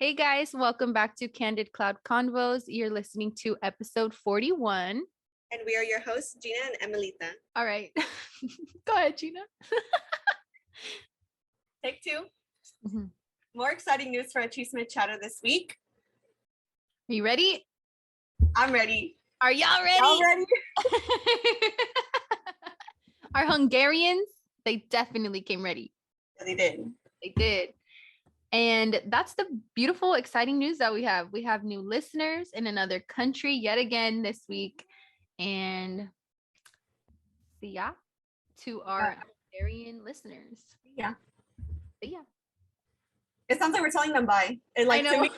Hey guys, welcome back to Candid Cloud Convos. You're listening to episode 41. And we are your hosts, Gina and Emelita. All right. Go ahead, Gina. Take two. Mm-hmm. More exciting news for our Chisme Chatter this week. Are you ready? I'm ready. Are y'all ready? Y'all ready? Our Hungarians, they definitely came ready. Yeah, they did. They did. And that's the beautiful, exciting news that we have. We have new listeners in another country yet again this week. And see ya to our Hungarian listeners. Yeah. But yeah. It sounds like we're telling them bye. I know. It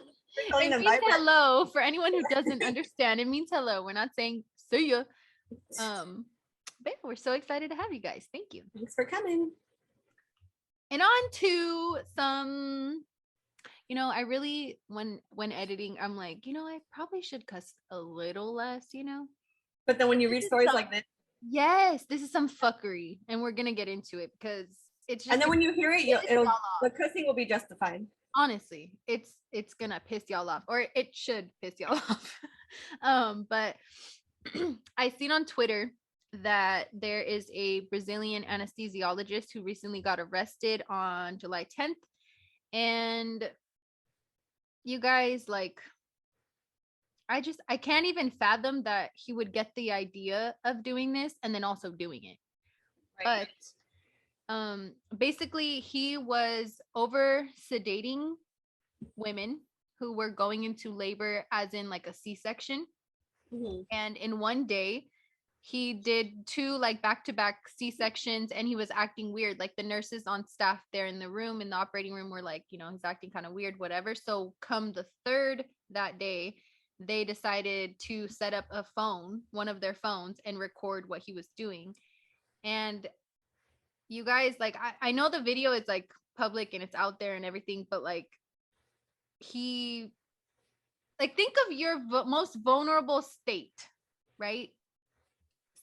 means hello. For anyone who doesn't understand, it means hello. We're not saying see ya. But yeah, we're so excited to have you guys. Thank you. Thanks for coming. And on to some, I really when editing, I'm like, I probably should cuss a little less, But then when you read stories like this, yes, this is some fuckery, and we're gonna get into it because it's just. And then when you hear it, the cussing will be justified. Honestly, it's gonna piss y'all off, or it should piss y'all off. But I seen on Twitter that there is a Brazilian anesthesiologist who recently got arrested on July 10th. And you guys, like, I can't even fathom that he would get the idea of doing this and then also doing it. Right. But basically he was over sedating women who were going into labor, as in like a C-section. Mm-hmm. And in one day he did 2 like back-to-back C-sections, and he was acting weird. Like the nurses on staff there in the room, in the operating room, were like, he's acting kind of weird, whatever. So come the third that day, they decided to set up a phone, one of their phones, and record what he was doing. And you guys, like, I know the video is like public and it's out there and everything, but like he, like, think of your most vulnerable state, right?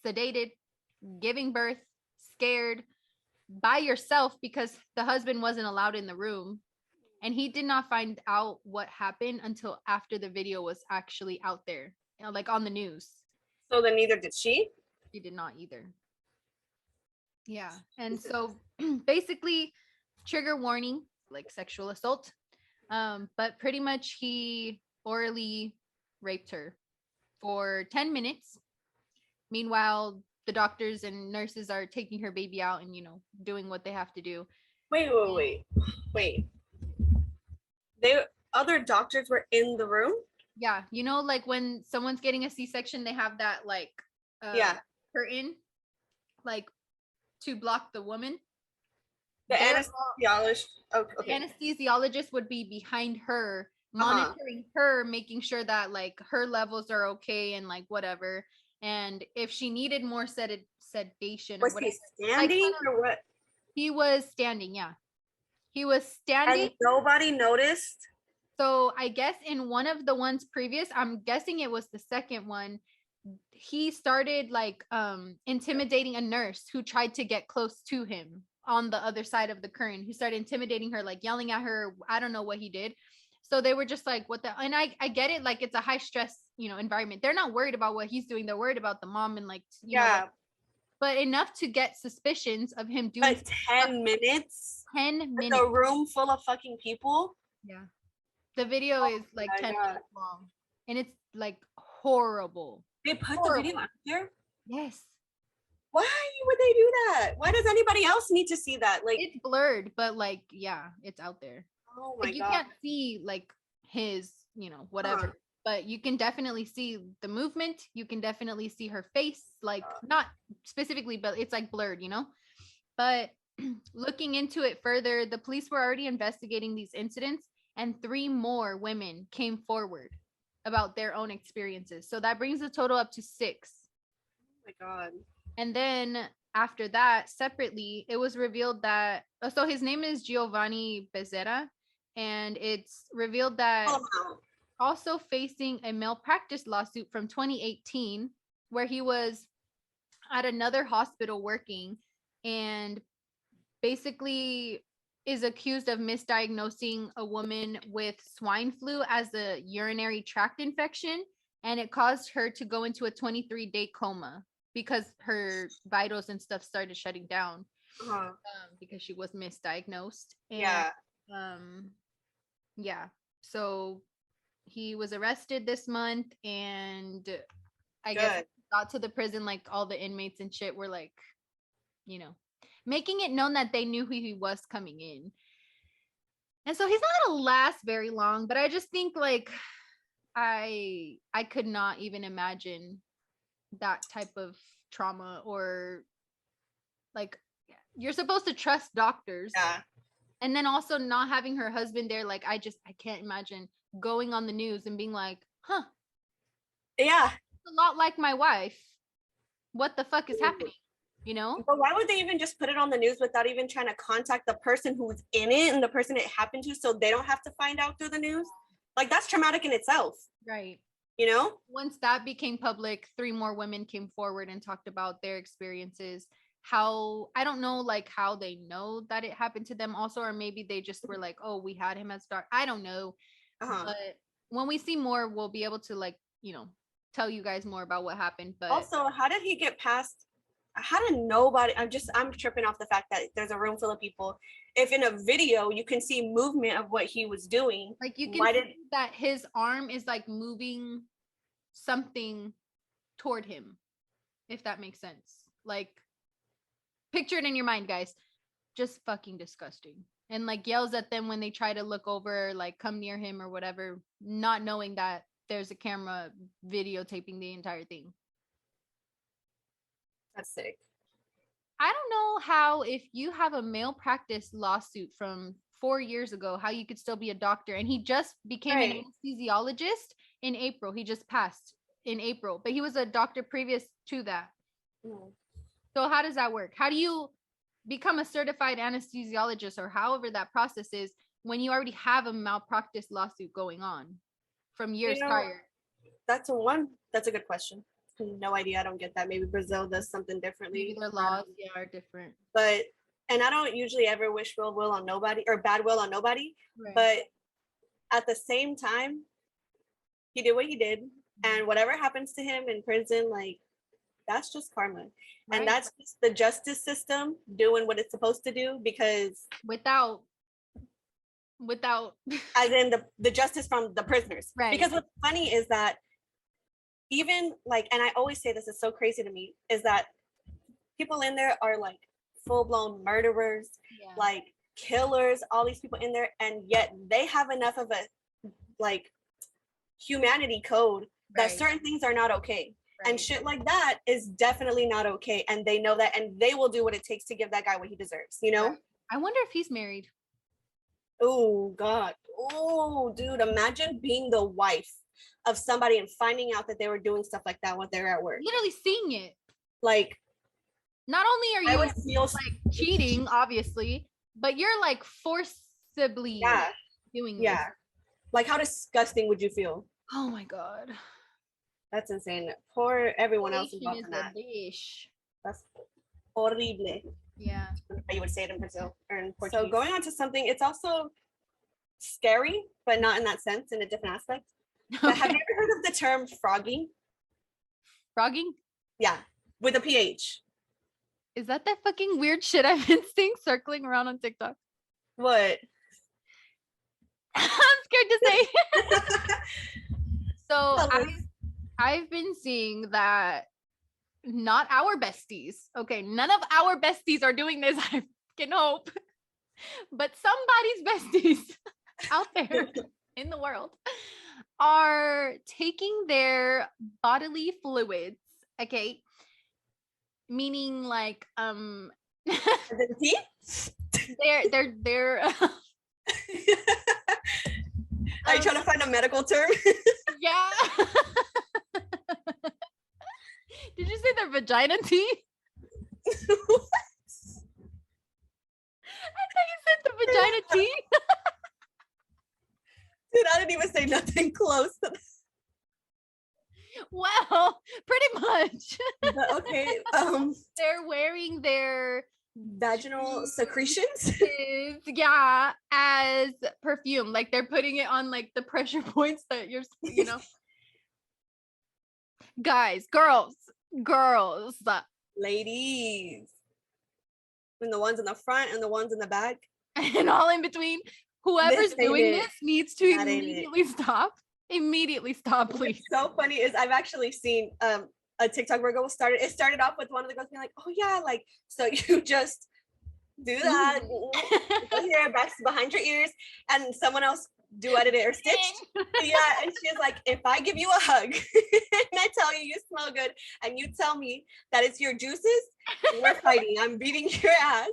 Sedated, giving birth, scared, by yourself because the husband wasn't allowed in the room. And he did not find out what happened until after the video was actually out there, like on the news. So then neither did she? She did not either. Yeah. And so basically, trigger warning, like sexual assault. But pretty much he orally raped her for 10 minutes. Meanwhile, the doctors and nurses are taking her baby out and, doing what they have to do. Wait. Other doctors were in the room? Yeah. Like when someone's getting a C-section, they have that like curtain, like to block the woman. The anesthesiologist. Okay. The anesthesiologist would be behind her, monitoring her, making sure that like her levels are okay and like whatever. And if she needed more sedation or whatever. Was he standing or what? He was standing, yeah. He was standing. And nobody noticed? So I guess in one of the ones previous, I'm guessing it was the second one, he started like intimidating a nurse who tried to get close to him on the other side of the curtain. He started intimidating her, like yelling at her. I don't know what he did. So they were just like, what the, and I get it. Like it's a high stress, environment. They're not worried about what he's doing. They're worried about the mom and like, but enough to get suspicions of him doing. But 10 minutes? 10 minutes. A room full of fucking people? Yeah. The video is like 10 minutes long and it's like horrible. They put the video out there? Yes. Why would they do that? Why does anybody else need to see that? Like, it's blurred, but like, yeah, it's out there. Oh my God. You can't see like his, whatever, but you can definitely see the movement. You can definitely see her face, like not specifically, but it's like blurred, But looking into it further, the police were already investigating these incidents, and 3 more women came forward about their own experiences. So that brings the total up to 6. Oh my God. And then after that, separately, it was revealed that, so his name is Giovanni Bezzera, and it's revealed that also facing a malpractice lawsuit from 2018, where he was at another hospital working, and basically is accused of misdiagnosing a woman with swine flu as a urinary tract infection, and it caused her to go into a 23-day coma because her vitals and stuff started shutting down because she was misdiagnosed. And Yeah. Yeah. So he was arrested this month, and I guess got to the prison, like all the inmates and shit were like, you know, making it known that they knew who he was coming in. And so he's not gonna last very long, but I just think like I could not even imagine that type of trauma, or like you're supposed to trust doctors. Yeah. And then also not having her husband there, like I can't imagine going on the news and being like, huh. Yeah. It's a lot like my wife. What the fuck is happening? You know? But why would they even just put it on the news without even trying to contact the person who's in it and the person it happened to, so they don't have to find out through the news? Like, that's traumatic in itself. Right. You know? Once that became public, 3 more women came forward and talked about their experiences. How, I don't know, like how they know that it happened to them also, or maybe they just were like, oh, we had him as dark. I don't know. But when we see more, we'll be able to, like, you know, tell you guys more about what happened. But also, how did he get past? How did nobody? I'm tripping off the fact that there's a room full of people. If in a video you can see movement of what he was doing, like you can see that his arm is like moving something toward him, if that makes sense. Like, picture it in your mind, guys. Just fucking disgusting. And like yells at them when they try to look over, like come near him or whatever, not knowing that there's a camera videotaping the entire thing. That's sick. I don't know how, if you have a malpractice lawsuit from 4 years ago, how you could still be a doctor. And he just became an anesthesiologist in April. He just passed in April, but he was a doctor previous to that. So how does that work? How do you become a certified anesthesiologist, or however that process is, when you already have a malpractice lawsuit going on from years prior? That's a good question. No idea. I don't get that. Maybe Brazil does something differently. Maybe their laws are different. But, and I don't usually ever wish ill will on nobody or bad will on nobody. Right. But at the same time, he did what he did, and whatever happens to him in prison, like, that's just karma. Right. And that's just the justice system doing what it's supposed to do, because without as in the justice from the prisoners. Right. Because what's funny is that even like, and I always say this is so crazy to me, is that people in there are like full-blown murderers, like killers, all these people in there, and yet they have enough of a like humanity code that certain things are not okay. And shit like that is definitely not okay, and they know that, and they will do what it takes to give that guy what he deserves, you know? I wonder if he's married. Oh God. Oh dude, imagine being the wife of somebody and finding out that they were doing stuff like that when they're at work. Literally seeing it. Like, not only are you like cheating, obviously, but you're like forcibly doing this. Like, how disgusting would you feel? Oh my God. That's insane. Poor everyone else involved in that. That's horrible. Yeah. You would say it in Brazil or in Portuguese. So going on to something, it's also scary, but not in that sense, in a different aspect. But have you ever heard of the term frogging? Frogging? Yeah, with a PH. Is that fucking weird shit I've been seeing circling around on TikTok? What? I'm scared to say. So I've been seeing that not our besties. Okay, none of our besties are doing this. I can hope. But somebody's besties out there in the world are taking their bodily fluids, okay? Meaning like they're Are you trying to find a medical term? Yeah. Did you say their vagina tea? What? I thought you said the vagina tea. Dude, I didn't even say nothing close to that. Well, pretty much. Okay. They're wearing their vaginal secretions. Yeah, as perfume. Like they're putting it on like the pressure points that you're, guys, girls, ladies, and the ones in the front and the ones in the back and all in between. Whoever's doing this needs to immediately stop. Immediately stop, please. What's so funny is I've actually seen a TikTok where it started off with one of the girls being like, oh yeah, like, so you just do that here, back behind your ears, and someone else duetted it or stitched. Yeah, and she's like, if I give you a hug and I tell you smell good and you tell me that it's your juices, we're fighting. I'm beating your ass.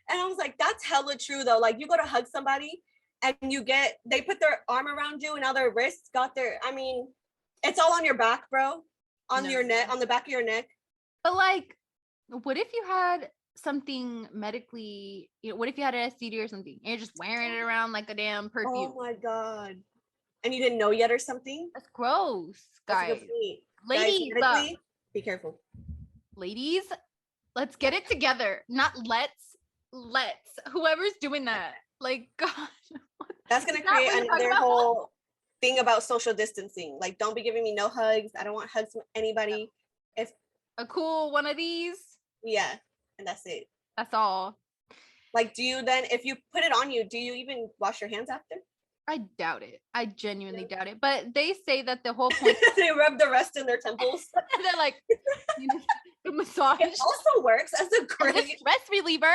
And I was like, that's hella true though. Like you go to hug somebody and they put their arm around you and now their wrists it's all on your back, bro. On your neck, on the back of your neck. But like, what if you had something medically, what if you had an STD or something and you're just wearing it around like a damn perfume? Oh my God. And you didn't know yet or something? That's gross, guys. Ladies, guys, be careful. Ladies, let's get it together. Not let's. Whoever's doing that, like, God. That's going to create another whole thing about social distancing. Like, don't be giving me no hugs. I don't want hugs from anybody. If a cool one of these. Yeah. And that's it. That's all. Like, do you then, if you put it on you, do you even wash your hands after? I doubt it. I genuinely doubt it. But they say that the whole point they rub the rest in their temples. They're like, the massage. It also works as a great stress reliever.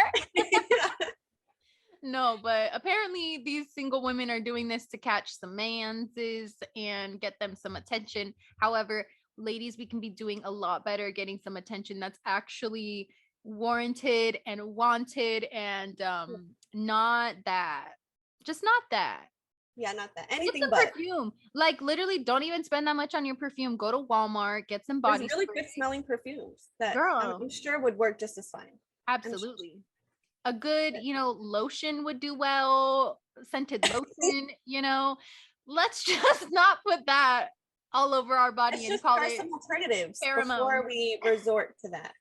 No, but apparently these single women are doing this to catch some manses and get them some attention. However, ladies, we can be doing a lot better getting some attention that's actually warranted and wanted, and not that. Yeah, not that. Anything but perfume. Like literally, don't even spend that much on your perfume. Go to Walmart, get some body. There's really good smelling perfumes that I'm sure would work just as fine. Absolutely. A good, lotion would do well. Scented lotion, Let's just not put that all over our body and call it some alternatives before we resort to that.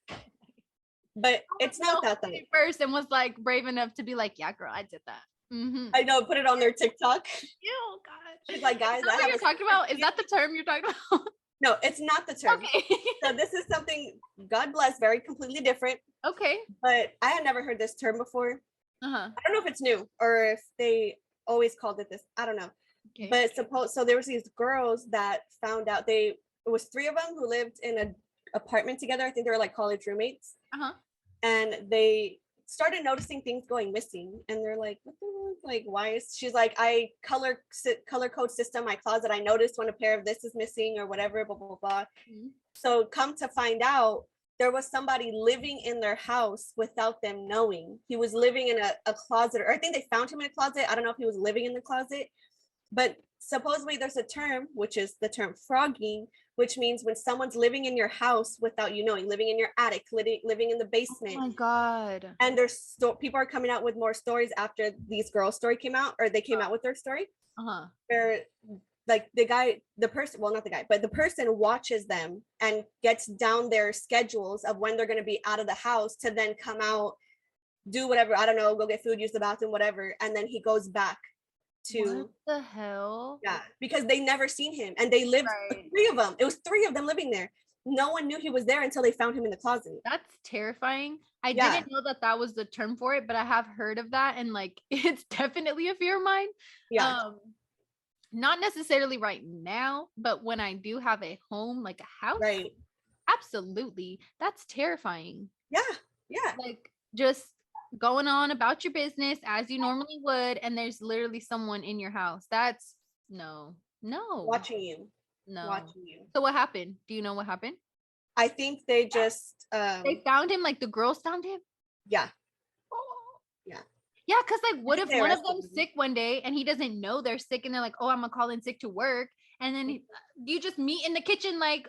But it's not that though. First, and was like brave enough to be like, yeah, girl, I did that. Mm-hmm. I know, put it on their TikTok. Oh God. She's like, guys, what you're talking about? Is that the term you're talking about? No, it's not the term. Okay. So this is something, God bless, very completely different. Okay. But I had never heard this term before. I don't know if it's new or if they always called it this. I don't know. Okay. But so there was these girls that found out it was 3 of them who lived in an apartment together. I think they were like college roommates. And they started noticing things going missing, and they're like, what the hell? Like, why is she's like, I color code system my closet, I noticed when a pair of this is missing or whatever, blah blah blah. So come to find out, there was somebody living in their house without them knowing. He was living in a closet, or I think they found him in a closet. I don't know if he was living in the closet, but supposedly there's a term, which is the term frogging, which means when someone's living in your house without you knowing, living in your attic, living in the basement. Oh my God. And there's people are coming out with more stories after these girls' story came out, or they came out with their story. They're like the person watches them and gets down their schedules of when they're going to be out of the house to then come out, do whatever, I don't know, go get food, use the bathroom, whatever. And then he goes back to what the hell? Yeah, because they never seen him, and they lived 3 of them. It was 3 of them living there. No one knew he was there until they found him in the closet. That's terrifying. I didn't know that was the term for it, but I have heard of that, and like it's definitely a fear of mine. Yeah. Not necessarily right now, but when I do have a home, like a house, right? Absolutely, that's terrifying. Yeah. Like just going on about your business as you normally would, and there's literally someone in your house. That's no watching you. So what happened? Do you know what happened? I think they just they found him, like the girls found him. Yeah. Yeah, because like what if one of them's sick one day and he doesn't know they're sick, and they're like, oh, I'm gonna call in sick to work, and then you just meet in the kitchen, like,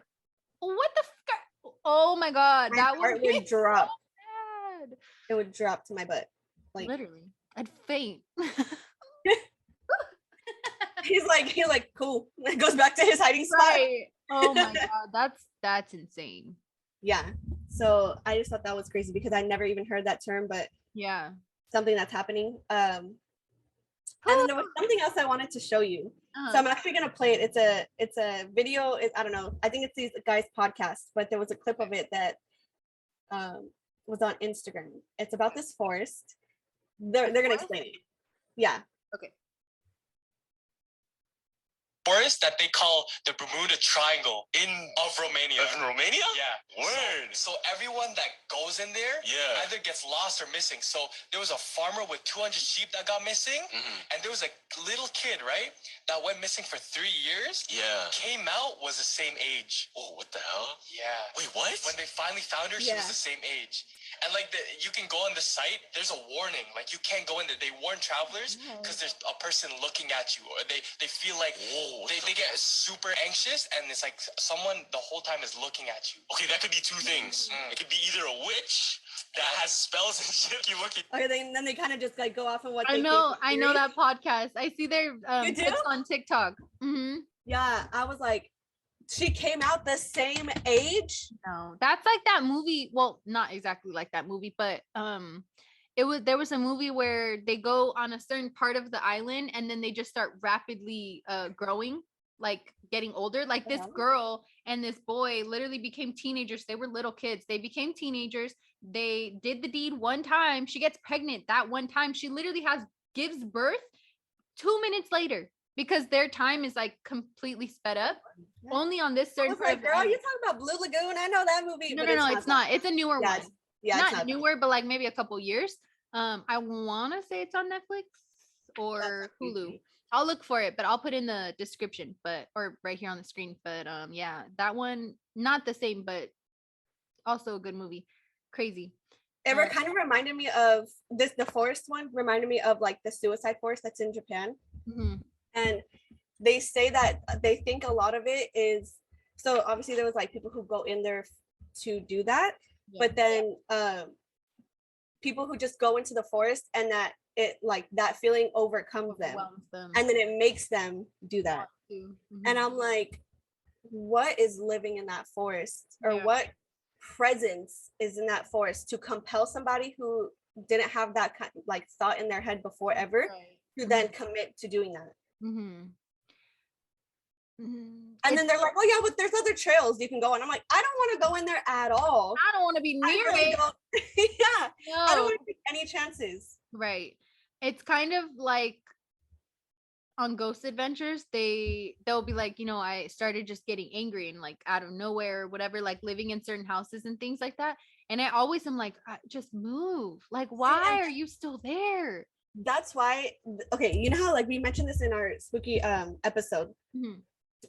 what the fuck? Oh my God, that would drop. It would drop to my butt. Like literally, I'd faint. He's like, cool. It goes back to his hiding spot. Right. Oh my God, that's insane. Yeah. So I just thought that was crazy because I never even heard that term, but yeah, something that's happening. And then there was something else I wanted to show you. So I'm actually gonna play it. It's a video. I don't know. I think it's these guys' podcast, but there was a clip of it that was on Instagram. It's about this forest. They're gonna explain it. Yeah. Okay. Forest that they call the Bermuda Triangle of Romania. In Romania? Yeah. Word. So everyone that goes in there either gets lost or missing. So there was a farmer with 200 sheep that got missing, and there was a little kid, right, that went missing for 3 years. Yeah. Came out, was the same age. Oh, what the hell? Yeah. Wait, what? When they finally found her, she was the same age. And like you can go on the site, there's a warning. Like you can't go in there. They warn travelers because there's a person looking at you, or they feel like they get super anxious, and it's like someone the whole time is looking at you. Okay, that could be two things. It could be either a witch that has spells and shit. You looking. Okay, then they kind of just like go off on what I know that podcast. I see their clips on TikTok. Yeah, I was like, she came out the same age. No, that's like that movie. Well, not exactly like that movie, but there was a movie where they go on a certain part of the island and then they just start rapidly growing, like getting older. Like this girl and this boy literally became teenagers. They were little kids. They became teenagers. They did the deed one time. She gets pregnant that one time. She literally gives birth 2 minutes later. Because their time is like completely sped up. Only on this certain part. Like, girl, you talking about Blue Lagoon? I know that movie. No, it's not. It's a newer one. Yeah, not newer, but like maybe a couple years. I want to say it's on Netflix or Hulu. I'll look for it, but I'll put in the description, or right here on the screen. But yeah, that one not the same, but also a good movie. Crazy. It kind of reminded me of the forest one. Reminded me of like the suicide forest that's in Japan. And they say that they think a lot of it is, so obviously there was like people who go in there to do that, but then people who just go into the forest and that it like that feeling overcomes them. And then it makes them do that. And I'm like, what is living in that forest, or what presence is in that forest to compel somebody who didn't have that kind of like thought in their head before ever to then commit to doing that. And then they're like, oh yeah, but there's other trails you can go on. I'm like, I don't want to go in there at all. I don't want to be near it. I don't want to take any chances. Right. It's kind of like on Ghost Adventures, they'll be like, I started just getting angry and like out of nowhere or whatever, like living in certain houses and things like that. And I always am like, just move. Like, why are you still there? That's why, okay, you know how like we mentioned this in our spooky episode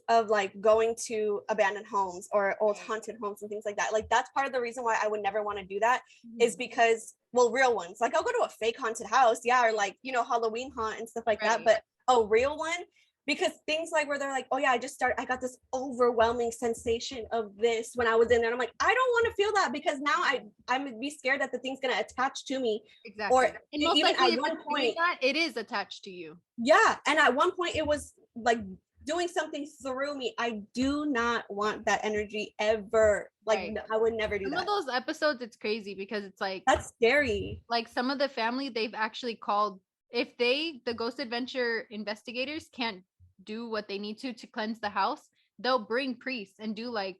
of like going to abandoned homes or old haunted homes and things like that. Like that's part of the reason why I would never want to do that is because, well, real ones, like I'll go to a fake haunted house, or like Halloween haunt and stuff like that, but a real one, because things like where they're like, oh yeah, I got this overwhelming sensation of this when I was in there. And I'm like, I don't want to feel that, because now I'm gonna be scared that the thing's gonna attach to me. Exactly. Or and most even likely at one point that it is attached to you. Yeah. And at one point it was like doing something through me. I do not want that energy ever. Like I would never do that. Some of those episodes, it's crazy because it's like, that's scary. Like some of the family, they've actually called, if the Ghost Adventure investigators can't do what they need to cleanse the house, they'll bring priests and do like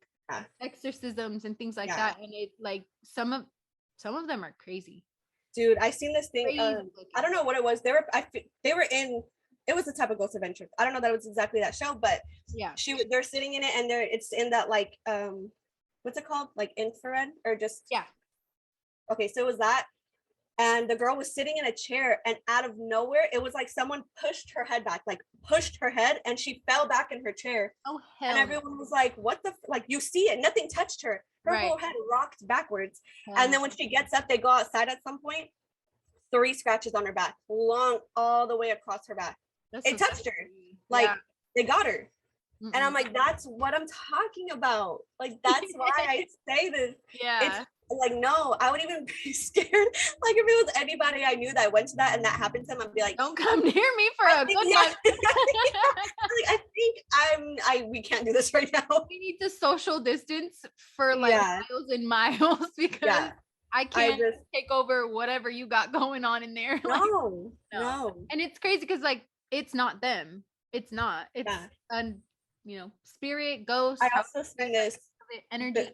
exorcisms and things like that. And it like some of them are crazy. Dude, I seen this thing. I don't know what it was. They were in. It was a type of Ghost Adventure. I don't know that it was exactly that show, but they're sitting in it and it's in that like what's it called, like infrared or just Okay, so it was that. And the girl was sitting in a chair, and out of nowhere, it was like someone pushed her head back, and she fell back in her chair. Oh, hell. And everyone was like, what the, like, you see it, nothing touched her. Her whole head rocked backwards. And then when she gets up, they go outside at some point, 3 scratches on her back, long all the way across her back. It touched her. Like, they got her. And I'm like, that's what I'm talking about. Like, that's why I say this. It's like, no, I would even be scared. Like, if it was anybody I knew that went to that and that happened to them, I'd be like, don't come near me for a good time. Like, I we can't do this right now. We need to social distance for like miles and miles because I can't take over whatever you got going on in there. Like, no. And it's crazy because like it's not them. It's not. It's spirit, ghost. I also seen this energy.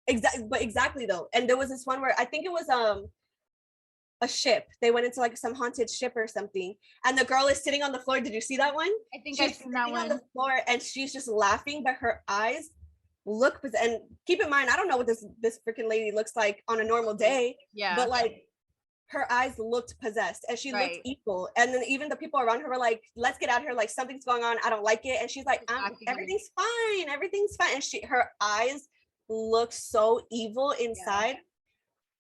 Exactly though. And there was this one where I think it was a ship. They went into like some haunted ship or something, and the girl is sitting on the floor. Did you see that one? I think I've seen that one. On the floor, and she's just laughing, but her eyes look. And keep in mind, I don't know what this freaking lady looks like on a normal day. Yeah. But like, her eyes looked possessed, and she looked evil. And then even the people around her were like, "Let's get out of here! Like something's going on. I don't like it." And she's like, "Everything's fine. Everything's fine." And her eyes look so evil inside.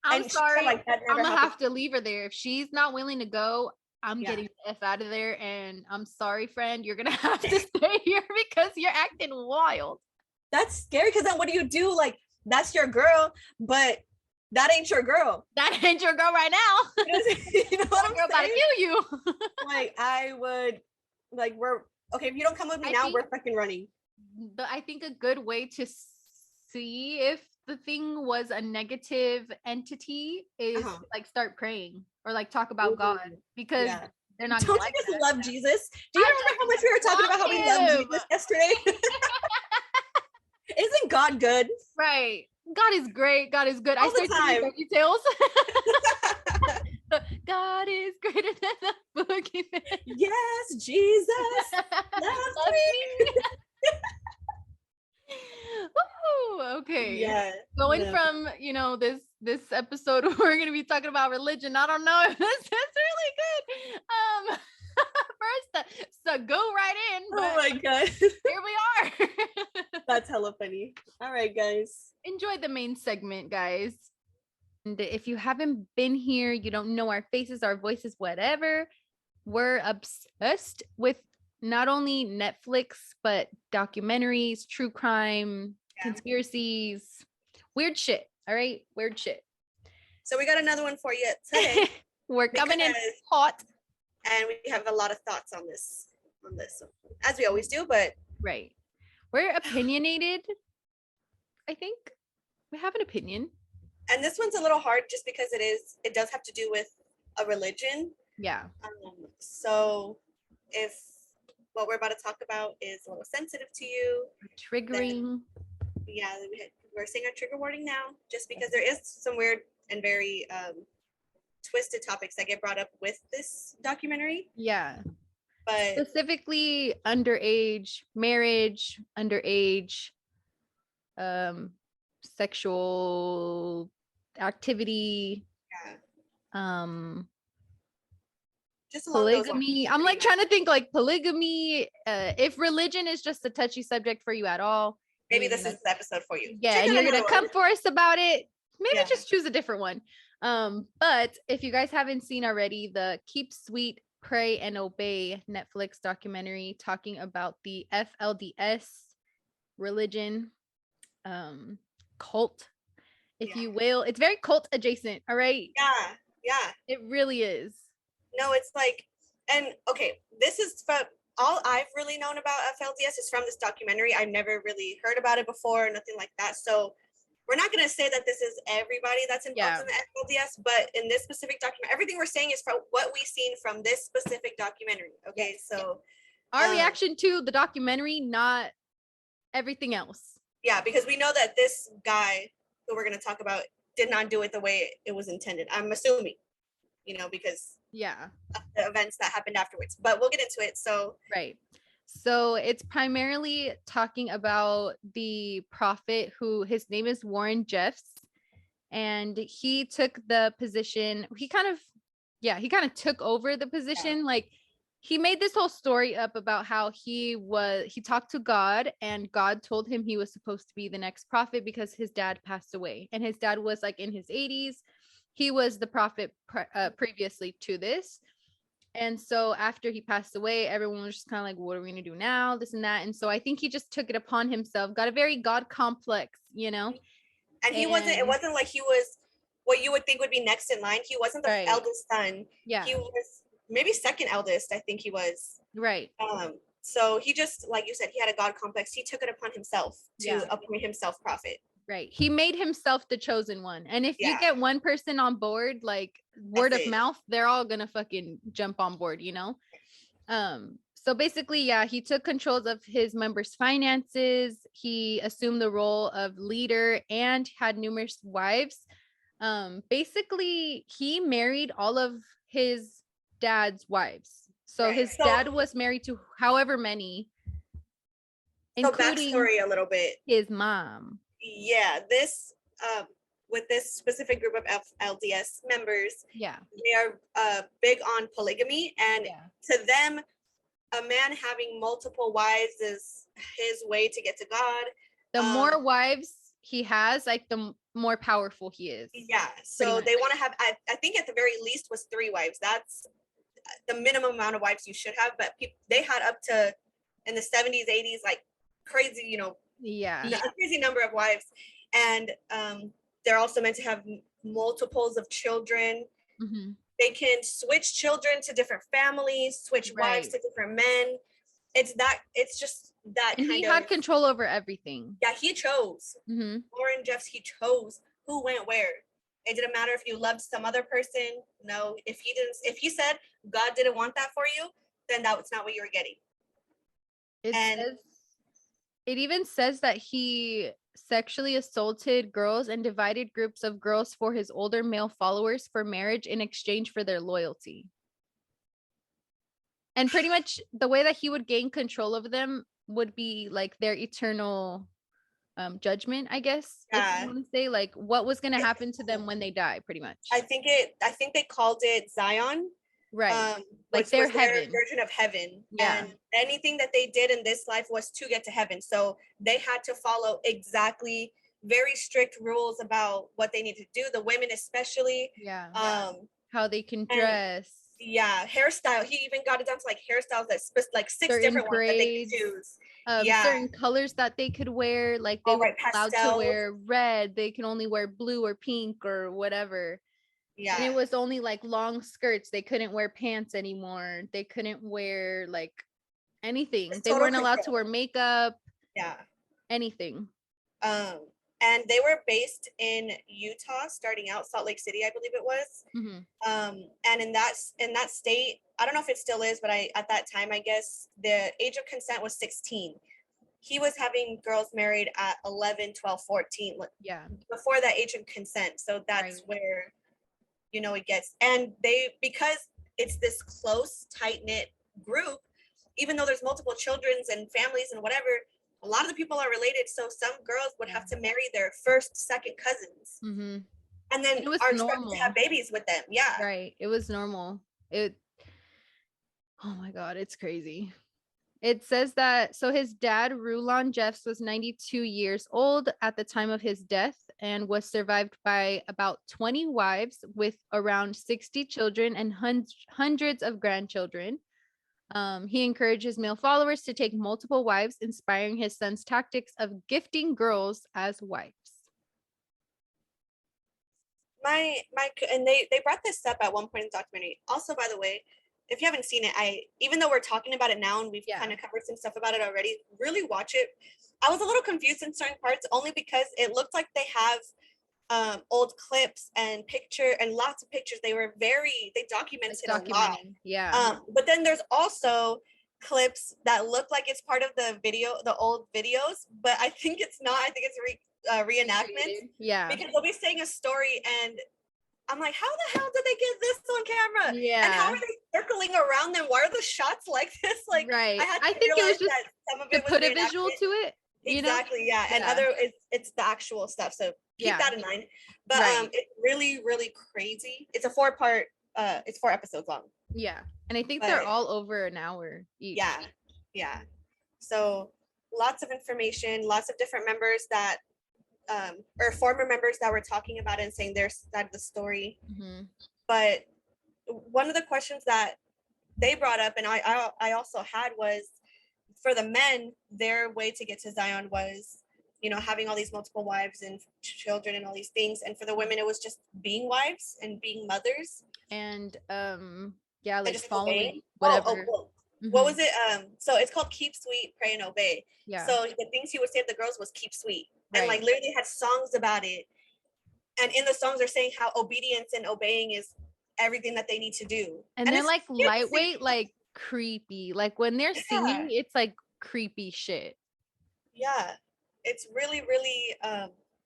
I'm sorry. Like, I'm gonna have to leave her there. If she's not willing to go, I'm getting the F out of there. And I'm sorry, friend. You're gonna have to stay here because you're acting wild. That's scary, because then what do you do? Like, that's your girl, but that ain't your girl. That ain't your girl right now. You know what I'm saying? Gotta kill you. Like, I would, like, if you don't come with me now, we're fucking running. But I think a good way to see if the thing was a negative entity is like start praying or like talk about God, because they're not. Don't you just love Jesus? Do you remember how much we were talking about how we love Jesus yesterday? Isn't God good? Right. God is great. God is good. All the time. Details. God is greater than the boogeyman. Yes, Jesus loves me. Woo, okay. Yeah. Going from this episode, we're gonna be talking about religion. I don't know if this is really good. First, so go right in. Oh my god. Here we are. That's hella funny. All right, guys. Enjoy the main segment, guys. And if you haven't been here, you don't know our faces, our voices, whatever. We're obsessed with not only Netflix, but documentaries, true crime, conspiracies, weird shit. All right, weird shit. So we got another one for you today. We're coming in hot, and we have a lot of thoughts on this, as we always do. But we're opinionated. I think we have an opinion, and this one's a little hard just because it does have to do with a religion. Yeah. So if what we're about to talk about is a little sensitive to you, triggering, we're saying our trigger warning now, just because there is some weird and very twisted topics that get brought up with this documentary. Yeah. But specifically underage marriage, underage sexual activity, just polygamy. I'm like trying to think like polygamy. If religion is just a touchy subject for you at all, maybe this is the episode for you. Yeah, and you're gonna come for us about it. Maybe just choose a different one. But if you guys haven't seen already, the Keep Sweet, Pray and Obey Netflix documentary talking about the FLDS religion, cult, if you will. It's very cult adjacent. All right. Yeah. It really is. No, it's like, and okay, this is from all I've really known about FLDS is from this documentary. I've never really heard about it before, nothing like that. So we're not going to say that this is everybody that's involved in the FLDS, but in this specific document, everything we're saying is from what we've seen from this specific documentary. Okay, so our reaction to the documentary, not everything else. Yeah, because we know that this guy who we're going to talk about did not do it the way it was intended. I'm assuming, because of the events that happened afterwards. But we'll get into it. So So it's primarily talking about the prophet who his name is Warren Jeffs, and he took the position. He kind of took over the position. Like he made this whole story up about how he talked to God, and God told him he was supposed to be the next prophet because his dad passed away, and his dad was like in his 80s. He was the prophet previously to this. And so after he passed away, everyone was just kind of like, what are we going to do now? This and that. And so I think he just took it upon himself, got a very God complex, And it wasn't like he was what you would think would be next in line. He wasn't the eldest son. Yeah. He was maybe second eldest, I think he was. Right. So he just, like you said, he had a God complex. He took it upon himself to appoint himself prophet. Right. He made himself the chosen one. And if you get one person on board, like word of mouth, they're all gonna fucking jump on board, you know? So basically, he took control of his members' finances. He assumed the role of leader and had numerous wives. Basically, he married all of his dad's wives. So his dad was married to however many, including backstory a little bit. His mom. Yeah, this with this specific group of LDS members, they are big on polygamy, and to them, a man having multiple wives is his way to get to God. The more wives he has, like the more powerful he is. Yeah, so they want to have, I think at the very least was 3 wives. That's the minimum amount of wives you should have, but they had up to, in the 70s, 80s, like crazy, you know, a crazy number of wives. And they're also meant to have multiples of children. Mm-hmm. They can switch children to different families, switch wives to different men. It's just that and he had control over everything. Yeah, he chose. Mm-hmm. Warren Jeffs, he chose who went where. It didn't matter if you loved some other person. No, if he said God didn't want that for you, then that was not what you were getting. It even says that he sexually assaulted girls and divided groups of girls for his older male followers for marriage in exchange for their loyalty. And pretty much the way that he would gain control of them would be like their eternal judgment, I guess. If you want to say like what was going to happen to them when they die, pretty much. I think they called it Zion. Right. Like their heaven. Version of heaven. Yeah. And anything that they did in this life was to get to heaven. So they had to follow exactly very strict rules about what they need to do. The women especially. Yeah. How they can dress. Hairstyle. He even got it down to like hairstyles that like 6 certain different ones that they could choose. Certain colors that they could wear. Like they were allowed to wear red. They can only wear blue or pink or whatever. Yeah. And it was only like long skirts. They couldn't wear pants anymore. They couldn't wear like anything. They weren't allowed to wear makeup. Yeah. Anything. And they were based in Utah, starting out Salt Lake City, I believe it was. Mm-hmm. And in that state, I don't know if it still is, but at that time, I guess the age of consent was 16. He was having girls married at 11, 12, 14. Yeah. Before that age of consent. So that's where, you know, it gets, and because it's this close, tight-knit group, even though there's multiple children's and families and whatever, a lot of the people are related. So some girls would have to marry their first, second cousins. Mm-hmm. And then it was are normal expected to have babies with them. Yeah. Right. It was normal. Oh my God, it's crazy. It says that, so his dad, Rulon Jeffs, was 92 years old at the time of his death and was survived by about 20 wives with around 60 children and hundreds of grandchildren. He encourages male followers to take multiple wives, inspiring his son's tactics of gifting girls as wives. And they brought this up at one point in the documentary. Also, by the way, if you haven't seen it, even though we're talking about it now and we've kind of covered some stuff about it already, really watch it. I was a little confused in certain parts only because it looked like they have old clips and lots of pictures. They documented a lot. Yeah. But then there's also clips that look like it's part of the old videos, but I think it's not. I think it's reenactments. Yeah. Because they'll be saying a story and I'm like, how the hell did they get this on camera? Yeah. And how are they circling around them? Why are the shots like this? Like, right. I think it was just some of it to put a visual to it. Exactly. Yeah. And it's the actual stuff. So keep that in mind. But it's really, really crazy. It's a 4-part. It's 4 episodes long. Yeah. And I think they're all over an hour each. Yeah. Yeah. So lots of information, lots of different members that or former members that were talking about it and saying their side of the story. Mm-hmm. But one of the questions that they brought up and I also had was, for the men, their way to get to Zion was, you know, having all these multiple wives and children and all these things. And for the women, it was just being wives and being mothers. And like just following whatever. what was it? So it's called Keep Sweet, Pray and Obey. Yeah. So the things he would say to the girls was keep sweet. And like literally had songs about it. And in the songs they're saying how obedience and obeying is everything that they need to do. And they're like lightweight, like creepy. Like when they're singing, it's like creepy shit. Yeah. It's really, really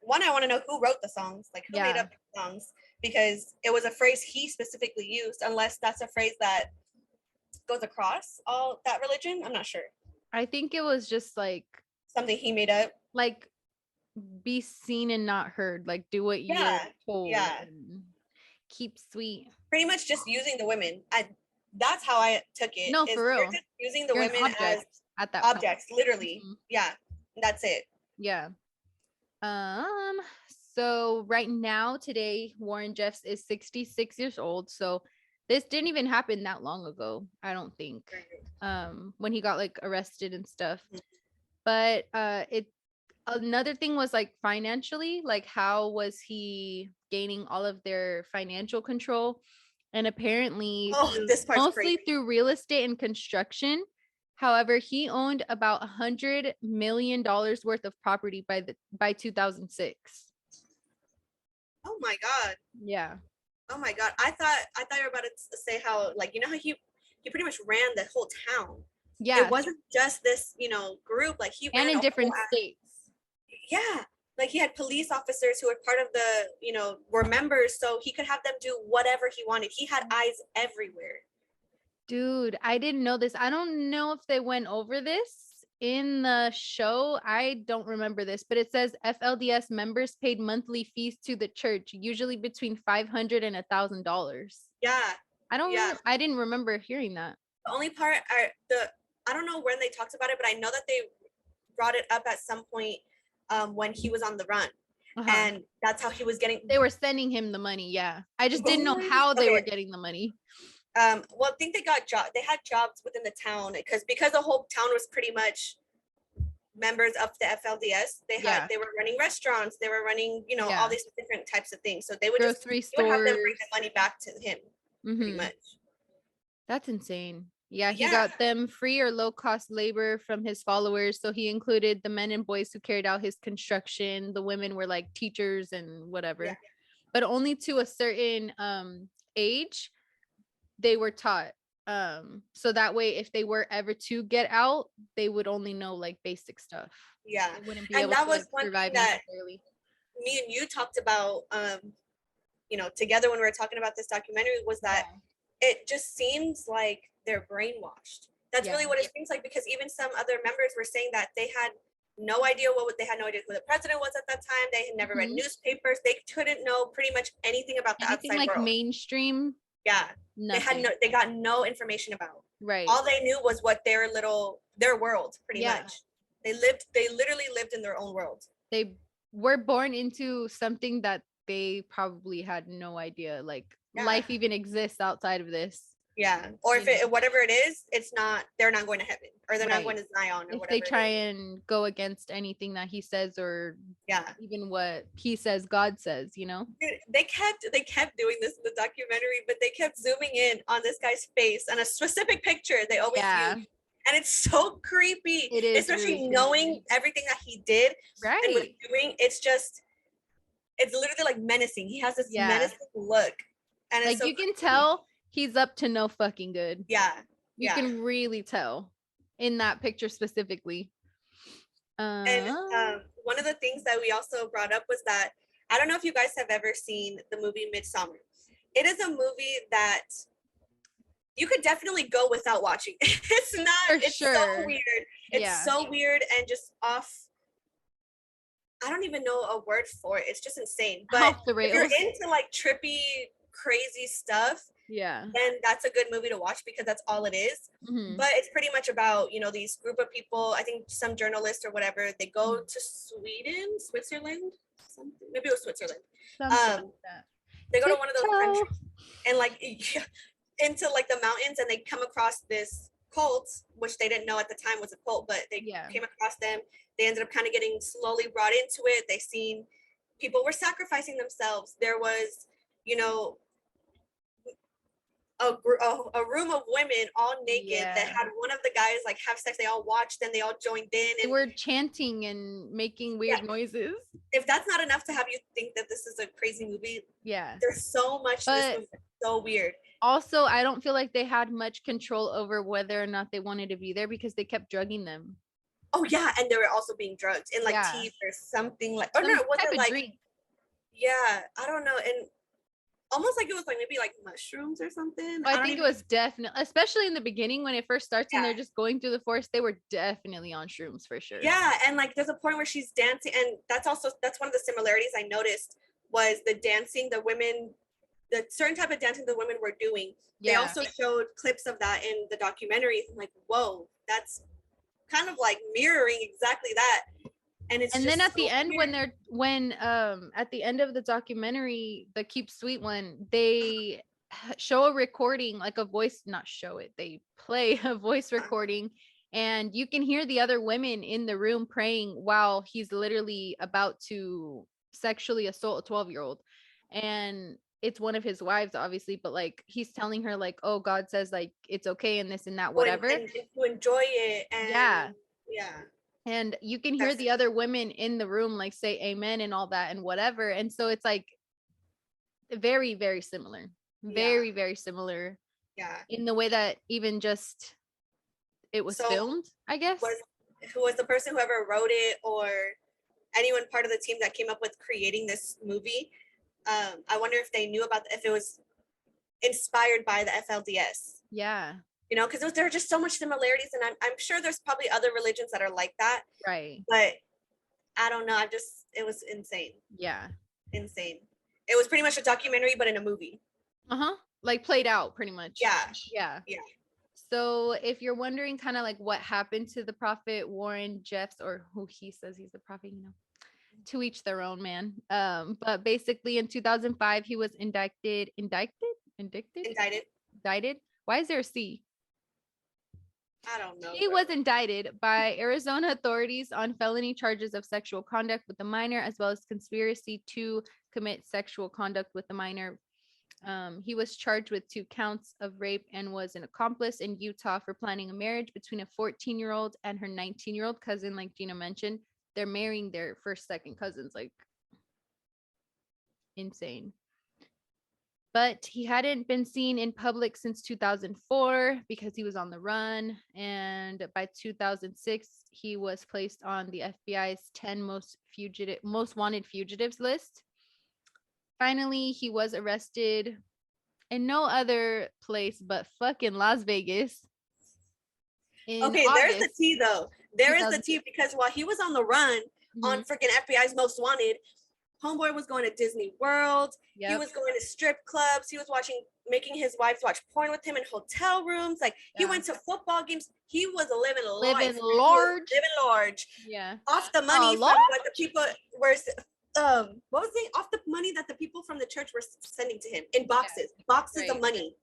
one, I want to know who wrote the songs, like who made up the songs, because it was a phrase he specifically used, unless that's a phrase that goes across all that religion. I'm not sure. I think it was just like something he made up. Like be seen and not heard. Like do what you're told. Yeah. Keep sweet. Pretty much just using the women. That's how I took it. No, for real. Just using the women as at that objects, point. literally. Mm-hmm. Yeah. That's it. Yeah. So right now, today, Warren Jeffs is 66 years old. So this didn't even happen that long ago, I don't think. When he got like arrested and stuff. But another thing was like financially, like how was he gaining all of their financial control? And apparently this part's mostly crazy. through real estate and construction. However, he owned about $100 million worth of property by 2006. Oh my God. Yeah. Oh my God. I thought you were about to say how, like, you know how he pretty much ran the whole town. Yeah. It wasn't just this, group. Like he ran in different states. Yeah. Like he had police officers who were part of the, were members, so he could have them do whatever he wanted. He had eyes everywhere. Dude, I didn't know this. I don't know if they went over this in the show. I don't remember this, but it says FLDS members paid monthly fees to the church, usually between $500 and $1,000. Yeah. I didn't remember hearing that. The only part I don't know when they talked about it, but I know that they brought it up at some point when he was on the run. And that's how he was getting. They were sending him the money. Yeah. I just didn't know how they were getting the money. Well, I think they got they had jobs within the town because the whole town was pretty much members of the FLDS. They were running restaurants, they were running, all these different types of things. So they would have them bring the money back to him, pretty much. That's insane. Yeah, he got them free or low cost labor from his followers. So he included the men and boys who carried out his construction. The women were like teachers and whatever, but only to a certain age they were taught. So that way if they were ever to get out, they would only know like basic stuff. Yeah. They wouldn't be able to like, survive necessarily. Me and you talked about together when we were talking about this documentary, was that it just seems like they're brainwashed. That's really what it seems like, because even some other members were saying that they had no idea who the president was at that time. They had never read newspapers. They couldn't know pretty much anything about the outside like world. mainstream. Yeah. Nothing. They got no information about. Right. All they knew was what their world pretty much. They literally lived in their own world. They were born into something that they probably had no idea life even exists outside of this. Yeah. Or if whatever it is, they're not going to heaven, or they're not going to Zion, or if whatever. They try and go against anything that he says, or even what he says God says, Dude, they kept doing this in the documentary, but they kept zooming in on this guy's face and a specific picture they always use. And it's so creepy. It is, especially really knowing everything that he did and was doing. It's literally like menacing. He has this menacing look, and it's you can tell he's up to no fucking good. Yeah. You can really tell in that picture specifically. And one of the things that we also brought up was that, I don't know if you guys have ever seen the movie Midsommar. It is a movie that you could definitely go without watching. It's so weird. It's so weird and just off. I don't even know a word for it. It's just insane. But if you're into like trippy, crazy stuff, then that's a good movie to watch, because that's all it is. But it's pretty much about these group of people. I think some journalists or whatever, they go to Switzerland, maybe it was Switzerland. They go to one of those countries and into like the mountains, and they come across this cult, which they didn't know at the time was a cult, but they came across them. They ended up kind of getting slowly brought into it. They seen people were sacrificing themselves. There was a room of women all naked that had one of the guys like have sex. They all watched and they all joined in. And they were chanting and making weird noises. If that's not enough to have you think that this is a crazy movie, there's so much to this movie. So weird. Also, I don't feel like they had much control over whether or not they wanted to be there because they kept drugging them. Oh yeah, and they were also being drugged in like teeth or something like. Oh no, was it like? Drink. Yeah, I don't know, and almost like it was like maybe like mushrooms or something. I think it was definitely, especially in the beginning when it first starts and they're just going through the forest, they were definitely on shrooms for sure. Yeah, and like there's a point where she's dancing, and that's one of the similarities I noticed was the dancing, the certain type of dancing the women were doing. They also showed clips of that in the documentaries. I'm like, whoa, that's kind of like mirroring exactly that. And then at the end weird. when at the end of the documentary, the Keep Sweet one, they show a recording, like a voice, not show it, they play a voice recording, and you can hear the other women in the room praying while he's literally about to sexually assault a 12-year-old. And it's one of his wives, obviously, but like he's telling her like, oh, God says like it's okay and this and that, whatever, and to enjoy it. And and you can hear the other women in the room like say amen and all that and whatever. And so it's like very, very similar. Very, very similar. Yeah. In the way that even just it was filmed, I guess. Who was the person, whoever wrote it or anyone part of the team that came up with creating this movie? I wonder if they knew about if it was inspired by the FLDS. Yeah. You know, because there are just so much similarities, and I'm sure there's probably other religions that are like that. Right. But I don't know. It was insane. Yeah. Insane. It was pretty much a documentary, but in a movie. Like played out pretty much. Yeah. So if you're wondering kind of like what happened to the prophet Warren Jeffs, or who he says he's the prophet, you know, to each their own, man. But basically in 2005, he was indicted. Why is there a C? I don't know. He was indicted by Arizona authorities on felony charges of sexual conduct with a minor, as well as conspiracy to commit sexual conduct with a minor. He was charged with 2 counts of rape and was an accomplice in Utah for planning a marriage between a 14-year-old and her 19-year-old cousin. Like Gina mentioned, they're marrying their first, second cousins, like insane. But he hadn't been seen in public since 2004 because he was on the run. And by 2006, he was placed on the FBI's 10 most wanted fugitives list. Finally, he was arrested in no other place but fucking Las Vegas. Okay, there's the tea though. There is the tea, because while he was on the run on freaking FBI's most wanted, homeboy was going to Disney World. He was going to strip clubs. He was making his wives watch porn with him in hotel rooms. Like he went to football games. He was living large. Yeah. Off the money from what the people were. What was it? Off the money that the people from the church were sending to him in boxes of money.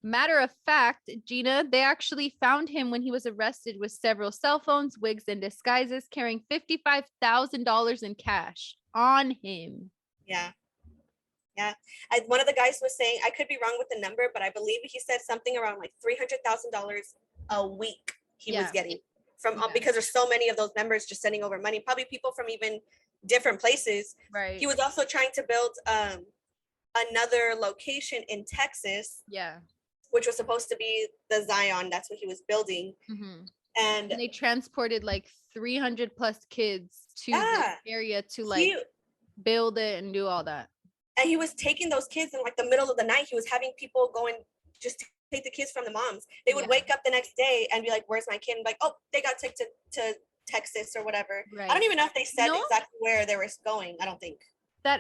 Matter of fact, Gina, they actually found him when he was arrested with several cell phones, wigs, and disguises, carrying $55,000 in cash on him. Yeah. One of the guys was saying, I could be wrong with the number, but I believe he said something around like $300,000 a week he was getting from because there's so many of those members just sending over money, probably people from even different places. Right. He was also trying to build another location in Texas. Yeah. Which was supposed to be the Zion. That's what he was building. And they transported like 300 plus kids to this area to like build it and do all that. And he was taking those kids in like the middle of the night. He was having people go and just take the kids from the moms. They would wake up the next day and be like, where's my kid? And like, oh, they got taken to Texas or whatever. Right. I don't even know if they said exactly where they were going. I don't think.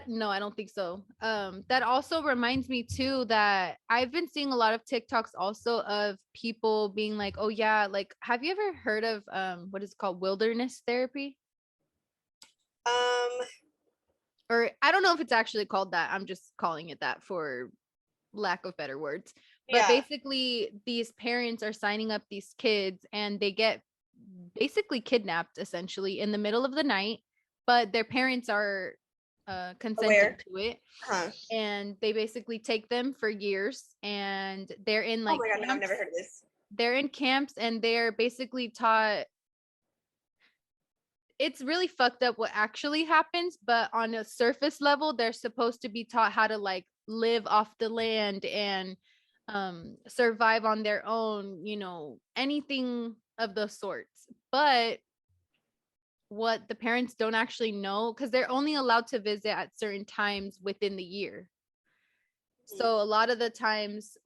No, I don't think so. That also reminds me too that I've been seeing a lot of TikToks also of people being like, oh yeah, like have you ever heard of what is it called, wilderness therapy? Or I don't know if it's actually called that. I'm just calling it that for lack of better words. But basically these parents are signing up these kids and they get basically kidnapped essentially in the middle of the night, but their parents are consenting to it. And they basically take them for years, and they're in like, oh my God, no, I've never heard of this. They're in camps, and they're basically taught. It's really fucked up what actually happens, but on a surface level, they're supposed to be taught how to like live off the land and survive on their own, you know, anything of those sorts. But what the parents don't actually know, because they're only allowed to visit at certain times within the year. So a lot of the times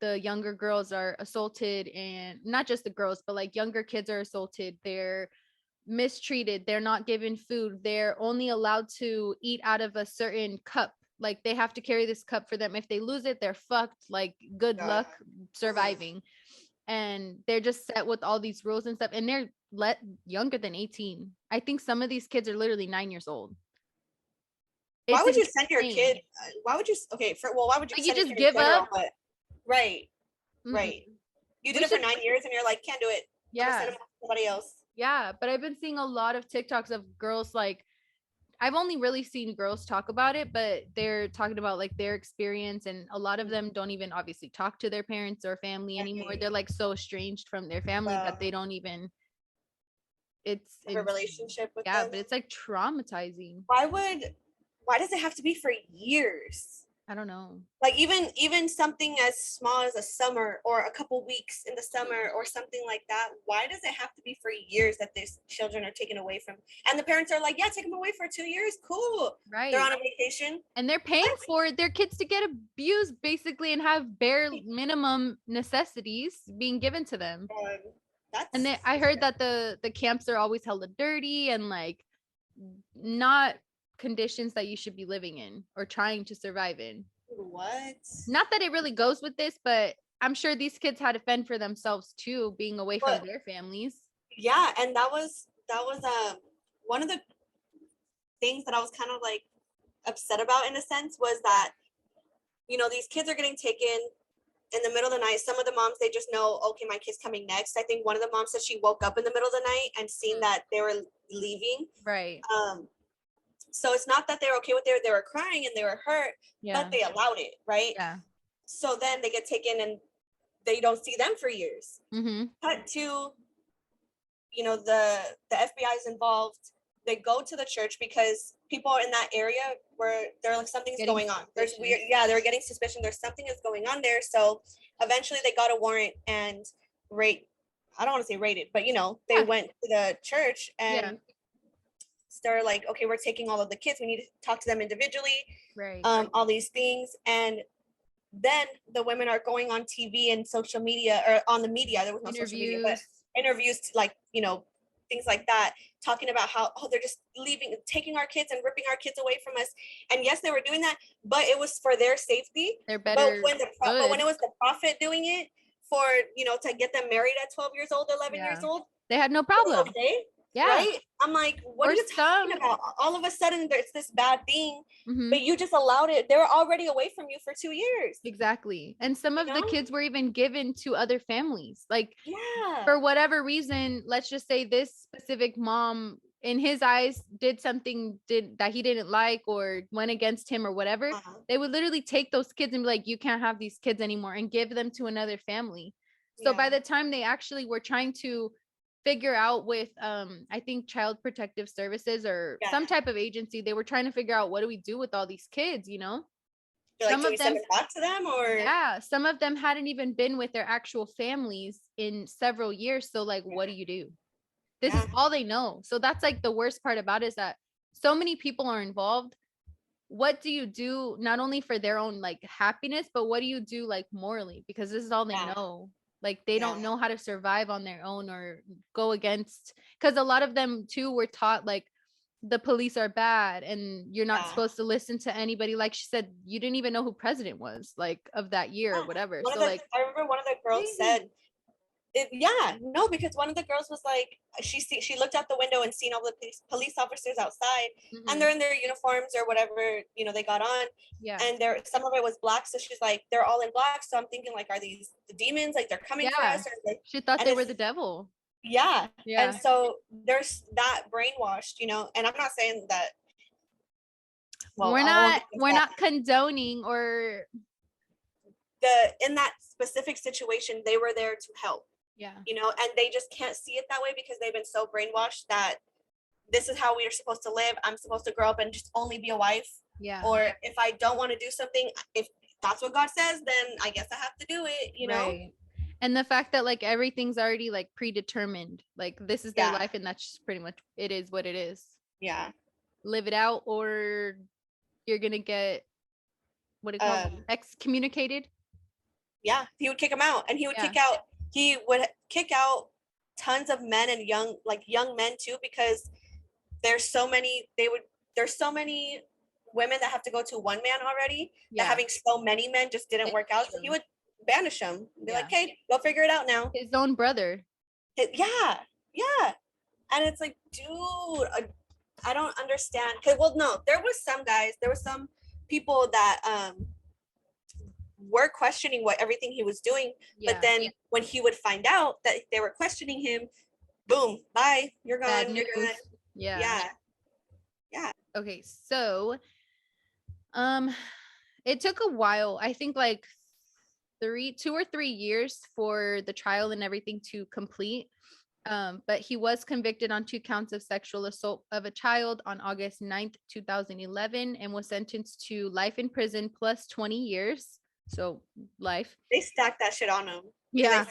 the younger girls are assaulted, and not just the girls, but like younger kids are assaulted. They're mistreated. They're not given food. They're only allowed to eat out of a certain cup. Like they have to carry this cup for them. If they lose it, they're fucked. Like good luck surviving. And they're just set with all these rules and stuff. And they're younger than 18. I think some of these kids are literally 9 years old. Why would you send your kid? Why would you? Okay, why would you? You just give up. Right. You did it for 9 years, and you're like, can't do it. Yeah. Send them to somebody else. Yeah, but I've been seeing a lot of TikToks of girls, like, I've only really seen girls talk about it, but they're talking about like their experience, and a lot of them don't even obviously talk to their parents or family anymore. They're like so estranged from their family that they don't even. It's a relationship with them. Yeah, but it's like traumatizing. Why does it have to be for years? I don't know. Like even something as small as a summer or a couple weeks in the summer or something like that. Why does it have to be for years that these children are taken away from? And the parents are like, yeah, take them away for 2 years. Cool. Right. They're on a vacation. And they're paying for their kids to get abused basically and have bare minimum necessities being given to them. And then I heard that the camps are always hella dirty and like not conditions that you should be living in or trying to survive in. What? Not that it really goes with this, but I'm sure these kids had to fend for themselves too, being away from their families. Yeah, and that was one of the things that I was kind of like upset about in a sense was that, you know, these kids are getting taken in the middle of the night. Some of the moms, they just know, okay, my kid's coming next. I think one of the moms said she woke up in the middle of the night and seen that they were leaving. Right. So it's not that they're okay with it. They were crying and they were hurt, but they allowed it, right? Yeah. So then they get taken and they don't see them for years. Cut to, you know, the FBI is involved. They go to the church because people in that area where they're like, something's going on. There's weird. Yeah, they're getting suspicion. There's something is going on there. So eventually they got a warrant and I don't want to say raided, but you know, they went to the church and they're like, okay, we're taking all of the kids. We need to talk to them individually. Right. All these things. And then the women are going on TV and social media or on the media. There was no social media, but interviews, like, you know, things like that, talking about how, they're just leaving, taking our kids and ripping our kids away from us. And yes, they were doing that, but it was for their safety. They're better. But when it was the prophet doing it for, you know, to get them married at 12 years old, 11 years old, they had no problem. Okay. Yeah. Right? I'm like, what are you talking about? All of a sudden, there's this bad thing, but you just allowed it. They were already away from you for 2 years. Exactly. And some of the kids were even given to other families. Like, for whatever reason, let's just say this specific mom, in his eyes, did something that he didn't like or went against him or whatever. They would literally take those kids and be like, you can't have these kids anymore, and give them to another family. So by the time they actually were trying to figure out with I think Child Protective Services or some type of agency, they were trying to figure out, what do we do with all these kids, you know? Some of them send them back to them, or some of them hadn't even been with their actual families in several years. So like, what do you do? This is all they know. So that's like the worst part about it, is that so many people are involved. What do you do, not only for their own like happiness, but what do you do like morally? Because this is all they know. Like they don't know how to survive on their own or go against, because a lot of them too were taught like the police are bad and you're not supposed to listen to anybody. Like she said, you didn't even know who president was, like, of that year or whatever. So like, I remember one of the girls said because one of the girls was like, she looked out the window and seen all the police officers outside, and they're in their uniforms or whatever, you know, they got on, and some of it was black, so she's like, they're all in black, so I'm thinking like, are these the demons, like they're coming for us? Or like, she thought they were the devil. And so there's that brainwashed, you know, and I'm not saying that well, we're not condoning or in that specific situation, they were there to help. Yeah. You know, and they just can't see it that way because they've been so brainwashed that this is how we are supposed to live. I'm supposed to grow up and just only be a wife. Yeah. Or if I don't want to do something, if that's what God says, then I guess I have to do it, you know? Right. And the fact that like everything's already like predetermined, like this is their life and that's just pretty much it is what it is. Yeah. Live it out or you're gonna get what do you call it? Excommunicated. Yeah, he would kick him out, and he would kick out tons of men and young men too, because there's so many women that have to go to one man already. That having so many men just didn't work out, so he would banish them. Be like, "Hey, go figure it out now." His own brother. Yeah, and it's like, dude, I don't understand. Well, no, there was some people that were questioning everything he was doing, but then when he would find out that they were questioning him, boom, bye, you're gone. You're gonna, yeah. Okay, so it took a while. I think like 2 or 3 years for the trial and everything to complete. But he was convicted on 2 counts of sexual assault of a child on August 9th, 2011, and was sentenced to life in prison plus 20 years. So life. They stacked that shit on him. Yeah.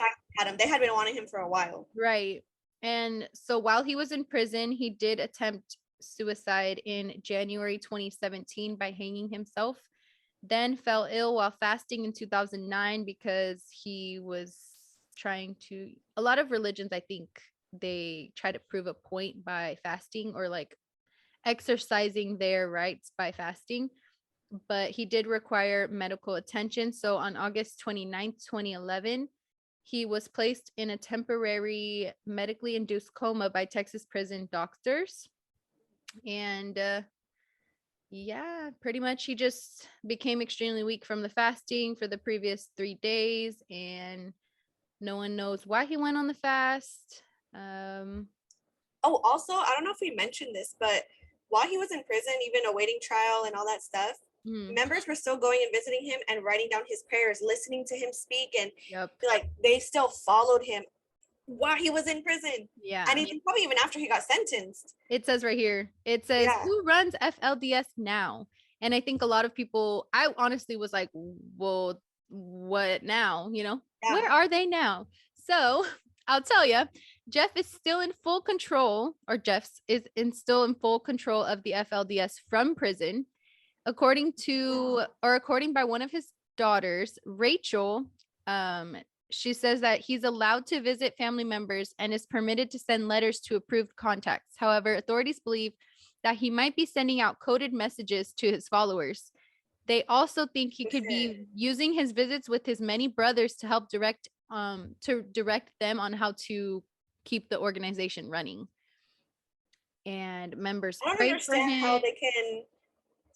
They had been wanting him for a while. Right. And so while he was in prison, he did attempt suicide in January 2017 by hanging himself, then fell ill while fasting in 2009 because he was trying to, a lot of religions, I think they try to prove a point by fasting or like exercising their rights by fasting, but he did require medical attention. So on August 29th, 2011, he was placed in a temporary medically induced coma by Texas prison doctors. And pretty much he just became extremely weak from the fasting for the previous 3 days, and no one knows why he went on the fast. Also, I don't know if we mentioned this, but while he was in prison, even awaiting trial and all that stuff, members were still going and visiting him and writing down his prayers, listening to him speak, and like they still followed him while he was in prison. Yeah. And even probably even after he got sentenced. It says right here, it says, who runs FLDS now? And I think a lot of people, I honestly was like, well, what now? You know, where are they now? So I'll tell you, Jeff is still in full control, or Jeff's is still in full control of the FLDS from prison. According by one of his daughters, Rachel, she says that he's allowed to visit family members and is permitted to send letters to approved contacts. However, authorities believe that he might be sending out coded messages to his followers. They also think he could be using his visits with his many brothers to help direct them on how to keep the organization running. And members I don't understand how they can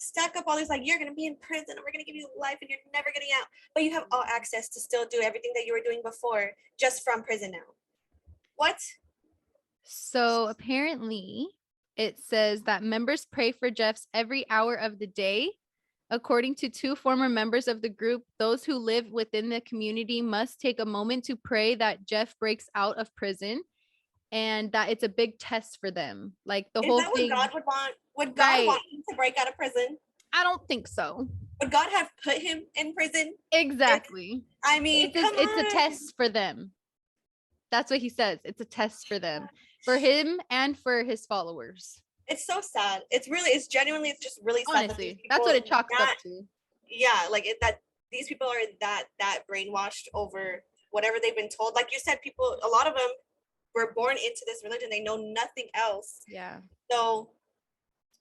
stack up all these, like, you're going to be in prison and we're going to give you life and you're never getting out, but you have all access to still do everything that you were doing before just from prison now. What? So apparently it says that members pray for Jeff's every hour of the day. According to 2 former members of the group, those who live within the community must take a moment to pray that Jeff breaks out of prison, and that it's a big test for them. Like the whole thing. Is that what God would want? Would God want him to break out of prison? I don't think so. Would God have put him in prison? Exactly. It's a test for them. That's what he says. It's a test for them, for him and for his followers. It's so sad. It's genuinely just really sad. Honestly, that's what it chalks up to. Yeah, like that these people are that brainwashed over whatever they've been told. Like you said, a lot of them were born into this religion. They know nothing else. Yeah. So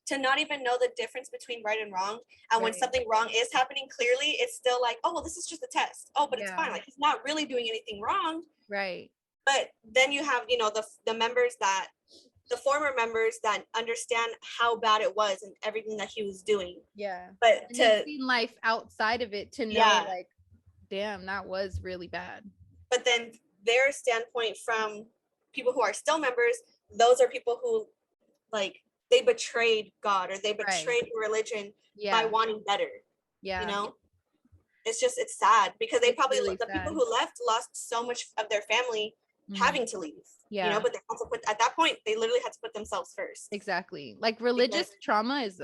to not even know the difference between right and wrong, and when something wrong is happening, clearly it's still like, oh, well, this is just a test. Oh, but it's fine. Like, he's not really doing anything wrong. Right. But then you have, the former members that understand how bad it was and everything that he was doing. Yeah. But to see life outside of it, to know like, damn, that was really bad. But then their standpoint from people who are still members, those are people who like they betrayed God, or they betrayed religion by wanting better. Yeah. You know, it's sad because they probably, really the people who left lost so much of their family having to leave. Yeah. You know, but they had to put, at that point, they literally had to put themselves first. Exactly. Like religious trauma is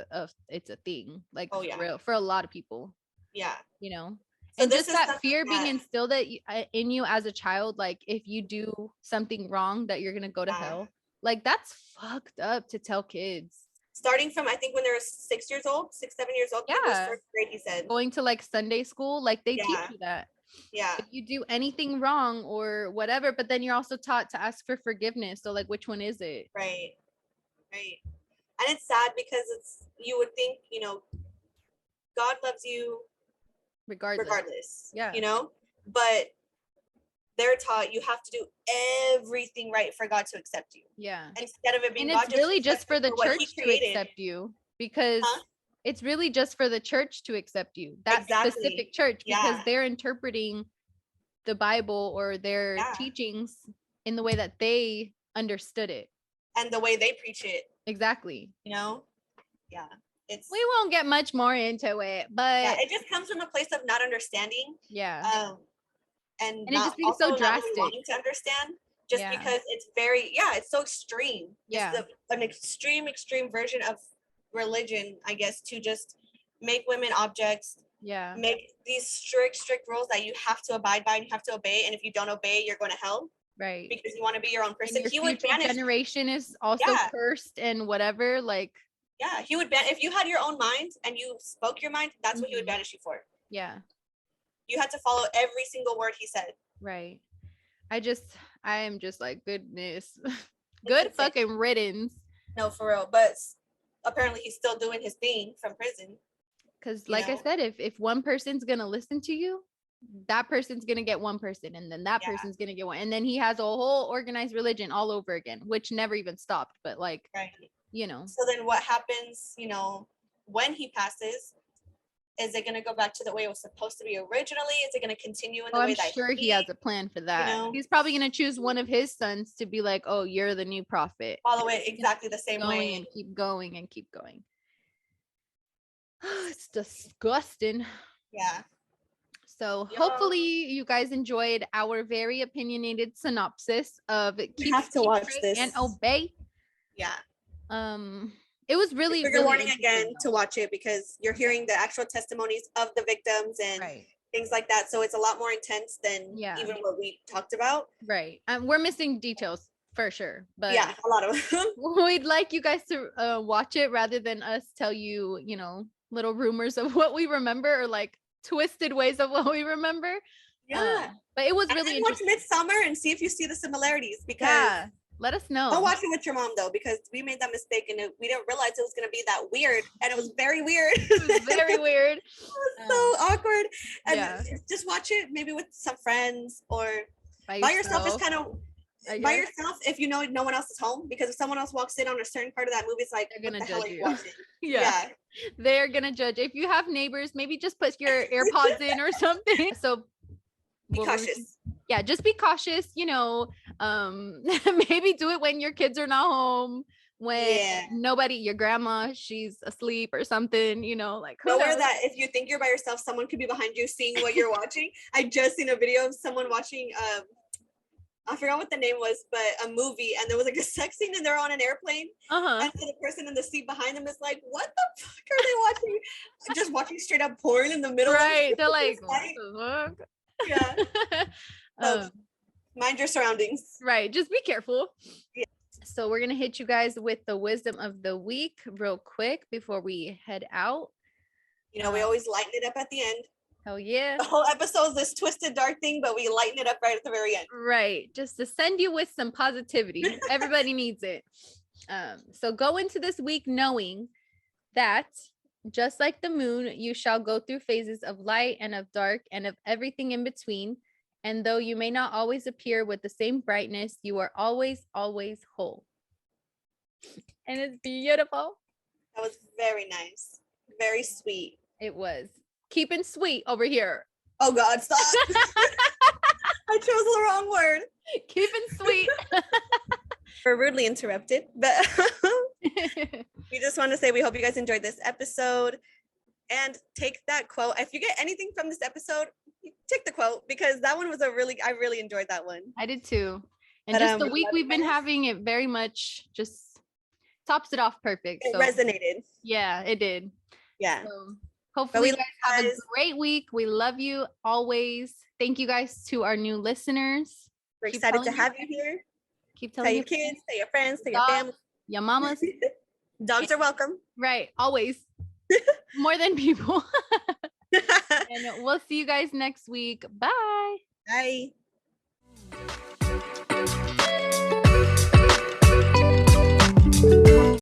it's a thing. Like for real, for a lot of people. Yeah. You know, so and just that fear being instilled in you as a child, like if you do something wrong that you're gonna go to hell, like that's fucked up to tell kids. Starting from, I think when they were 6 years old, 6, 7 years old. Yeah. It was first grade, he said. Going to like Sunday school, like they teach you that. Yeah. If you do anything wrong or whatever, but then you're also taught to ask for forgiveness. So like, which one is it? Right. Right. And it's sad because you would think, you know, God loves you regardless. Yeah. You know, but they're taught you have to do everything right for God to accept you. Yeah. Instead of it being, and it's really just for the church to accept you, because it's really just for the church to accept you. That specific church, because they're interpreting the Bible or their teachings in the way that they understood it. And the way they preach it. Exactly. You know? Yeah. We won't get much more into it, but it just comes from a place of not understanding. Yeah. And it just being so drastic. Not really wanting to understand, just because it's very, it's so extreme. Yeah. It's an extreme version of religion, I guess, to just make women objects. Yeah. Make these strict rules that you have to abide by and you have to obey. And if you don't obey, you're going to hell. Right. Because you want to be your own person. And your future generation is also cursed and whatever. Like. Yeah, he would ban if you had your own mind and you spoke your mind. That's what he would banish you for. Yeah. You had to follow every single word he said. Right. I am just like, goodness. Good fucking riddance. No, for real. But apparently he's still doing his thing from prison. Because like I said, if one person's going to listen to you, that person's going to get one person. And then that person's going to get one. And then he has a whole organized religion all over again, which never even stopped. But like, you know. So then what happens, you know, when he passes? Is it going to go back to the way it was supposed to be originally? Is it going to continue in the way that I'm sure he has a plan for that. You know? He's probably going to choose one of his sons to be like, oh, you're the new prophet. Follow it exactly the same way. And keep going and keep going. It's disgusting. Yeah. So hopefully you guys enjoyed our very opinionated synopsis of keep to watch this and obey. Yeah. It was really warning again to watch it because you're hearing the actual testimonies of the victims and things like that. So it's a lot more intense than even what we talked about. Right. We're missing details for sure. But a lot of them. We'd like you guys to watch it rather than us tell you, you know, little rumors of what we remember or like twisted ways of what we remember. Yeah. But it was really interesting. Watch Midsummer and see if you see the similarities because let us know. Don't watch it with your mom though, because we made that mistake and we didn't realize it was going to be that weird, and it was very weird. It was very weird. It was so awkward. And just watch it maybe with some friends or by yourself. Is kind of by yourself if you know no one else is home, because if someone else walks in on a certain part of that movie, it's like they're gonna judge you. Yeah, they're gonna judge. If you have neighbors, maybe just put your AirPods in or something. So be cautious. Yeah, just be cautious, you know. Maybe do it when your kids are not home, when your grandma, she's asleep or something, you know, like nowhere that if you think you're by yourself, someone could be behind you seeing what you're watching. I just seen a video of someone watching I forgot what the name was, but a movie, and there was like a sex scene and they're on an airplane. And so the person in the seat behind them is like, what the fuck are they watching? Just watching straight up porn in the middle. Right. They're like, what the fuck? Yeah. Mind your surroundings. Right. Just be careful. Yeah. So we're going to hit you guys with the wisdom of the week real quick before we head out. You know, we always lighten it up at the end. Oh yeah. The whole episode is this twisted dark thing, but we lighten it up right at the very end. Right. Just to send you with some positivity. Everybody needs it. So go into this week knowing that just like the moon, you shall go through phases of light and of dark and of everything in between. And though you may not always appear with the same brightness, you are always, always whole. And it's beautiful. That was very nice. Very sweet. It was. Keeping sweet over here. Oh God, stop. I chose the wrong word. Keeping sweet. We're rudely interrupted, but We just want to say we hope you guys enjoyed this episode, and take that quote. If you get anything from this episode, take the quote, because that one was I really enjoyed that one. I did too. And just the week we've been having, it very much just tops it off perfect. It resonated. Yeah, it did. Yeah. So hopefully you guys have a great week. We love you always. Thank you guys to our new listeners. We're excited to have you here. Keep telling your kids, tell your friends, tell your family. Your mamas. Dogs are welcome. Right. Always. More than people. And we'll see you guys next week. Bye. Bye.